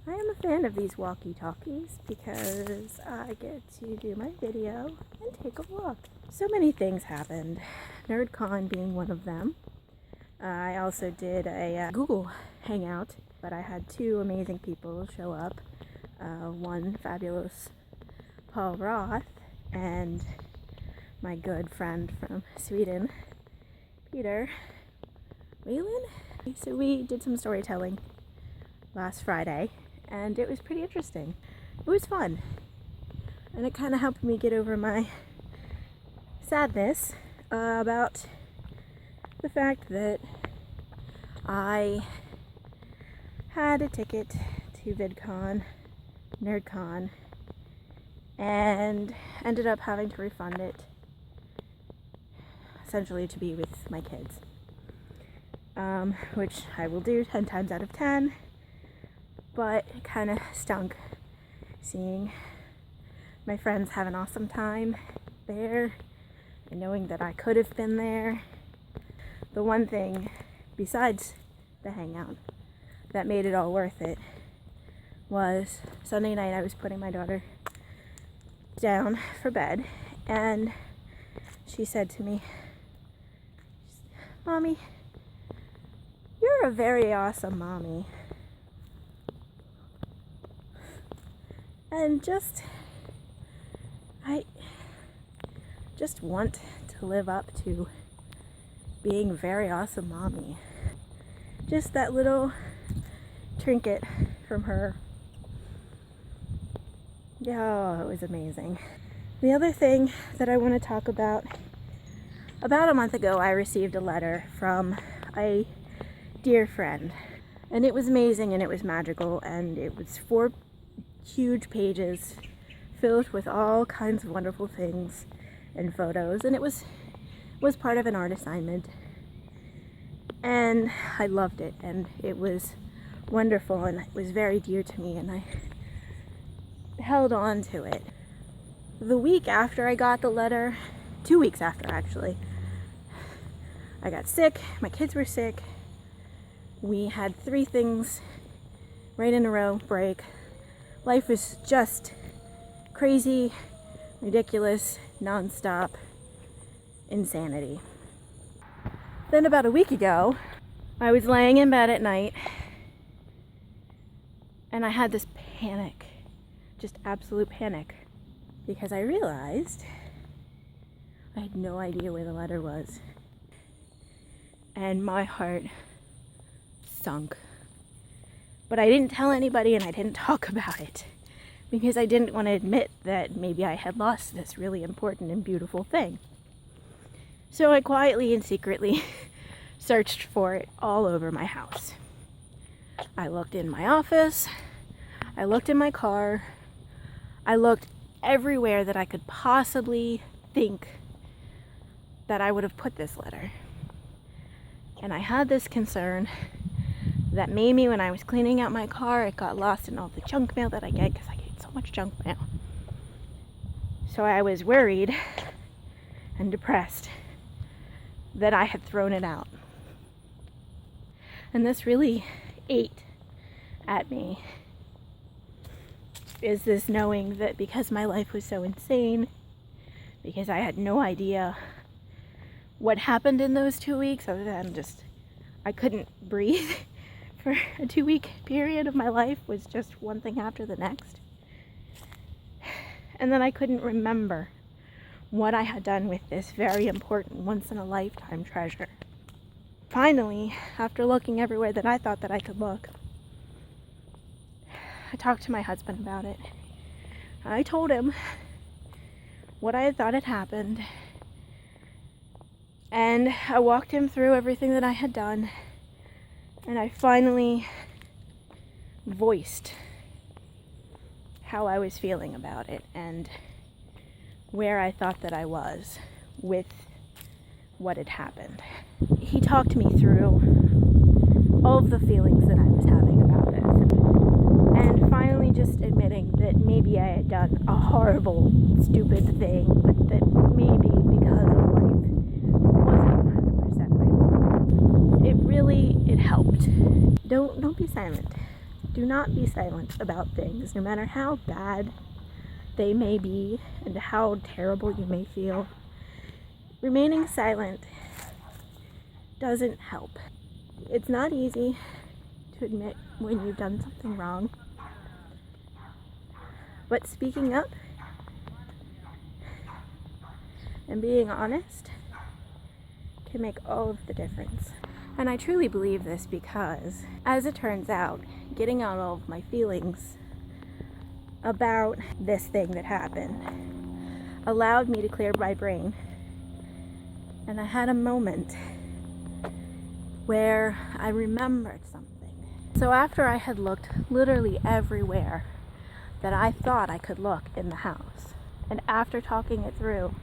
I am a fan of these walkie-talkies because I get to do my video and take a walk. So many things happened, NerdCon being one of them. I also did a Google Hangout, but I had two amazing people show up. One fabulous Paul Roth and my good friend from Sweden, Peter Whalen. So we did some storytelling last Friday, and it was pretty interesting. It was fun, and it kind of helped me get over my sadness about the fact that I had a ticket to VidCon, NerdCon, and ended up having to refund it, essentially to be with my kids, which I will do 10 times out of 10, but it kind of stunk seeing my friends have an awesome time there and knowing that I could have been there. The one thing besides the hangout that made it all worth it was Sunday night. I was putting my daughter down for bed, and she said to me, "Mommy, you're a very awesome mommy." And I just want to live up to being a very awesome mommy. Just that little trinket from her. Yeah, it was amazing. The other thing that I want to talk about a month ago, I received a letter from a dear friend, and it was amazing and it was magical, and it was 4 huge pages filled with all kinds of wonderful things and photos, and it was part of an art assignment, and I loved it, and it was wonderful, and it was very dear to me, and I held on to it. The week after I got the letter, 2 weeks after actually, I got sick, my kids were sick, we had 3 things right in a row break. Life was just crazy, ridiculous, non-stop insanity. Then about a week ago, I was laying in bed at night, and I had this panic, just absolute panic, because I realized I had no idea where the letter was, and my heart sunk. But I didn't tell anybody, and I didn't talk about it because I didn't want to admit that maybe I had lost this really important and beautiful thing. So I quietly and secretly searched for it all over my house. I looked in my office, I looked in my car, I looked everywhere that I could possibly think that I would have put this letter. And I had this concern that maybe when I was cleaning out my car, it got lost in all the junk mail that I get, because I get so much junk mail. So I was worried and depressed that I had thrown it out. And this really ate at me, is this knowing that because my life was so insane, because I had no idea what happened in those 2 weeks, other than just I couldn't breathe for a 2-week period of my life, was just one thing after the next. And then I couldn't remember what I had done with this very important, once-in-a-lifetime treasure. Finally, after looking everywhere that I thought that I could look, I talked to my husband about it. I told him what I had thought had happened, and I walked him through everything that I had done, and I finally voiced how I was feeling about it and where I thought that I was with what had happened. He talked me through all of the feelings that I was having about this, and finally just admitting that maybe I had done a horrible, stupid thing, but that maybe because of life wasn't 100% my fault. It helped. Don't be silent. Do not be silent about things, no matter how bad they may be and how terrible you may feel. Remaining silent doesn't help. It's not easy to admit when you've done something wrong, but speaking up and being honest can make all of the difference. And I truly believe this because, as it turns out, getting out all of my feelings about this thing that happened allowed me to clear my brain. And I had a moment where I remembered something. So after I had looked literally everywhere that I thought I could look in the house, and after talking it through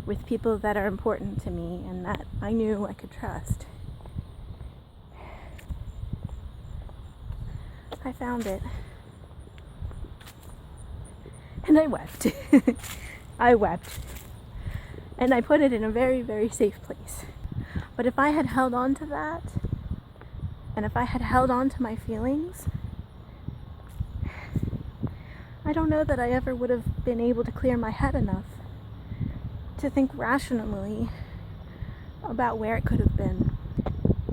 with people that are important to me and that I knew I could trust, I found it. And I wept. I wept. And I put it in a very, very safe place. But if I had held on to that, and if I had held on to my feelings, I don't know that I ever would have been able to clear my head enough to think rationally about where it could have been.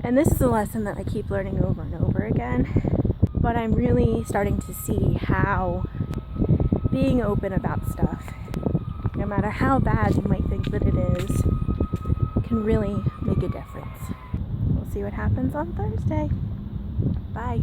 And this is a lesson that I keep learning over and over again, but I'm really starting to see how being open about stuff, no matter how bad you might think that it is, can really make a difference. We'll see what happens on Thursday. Bye.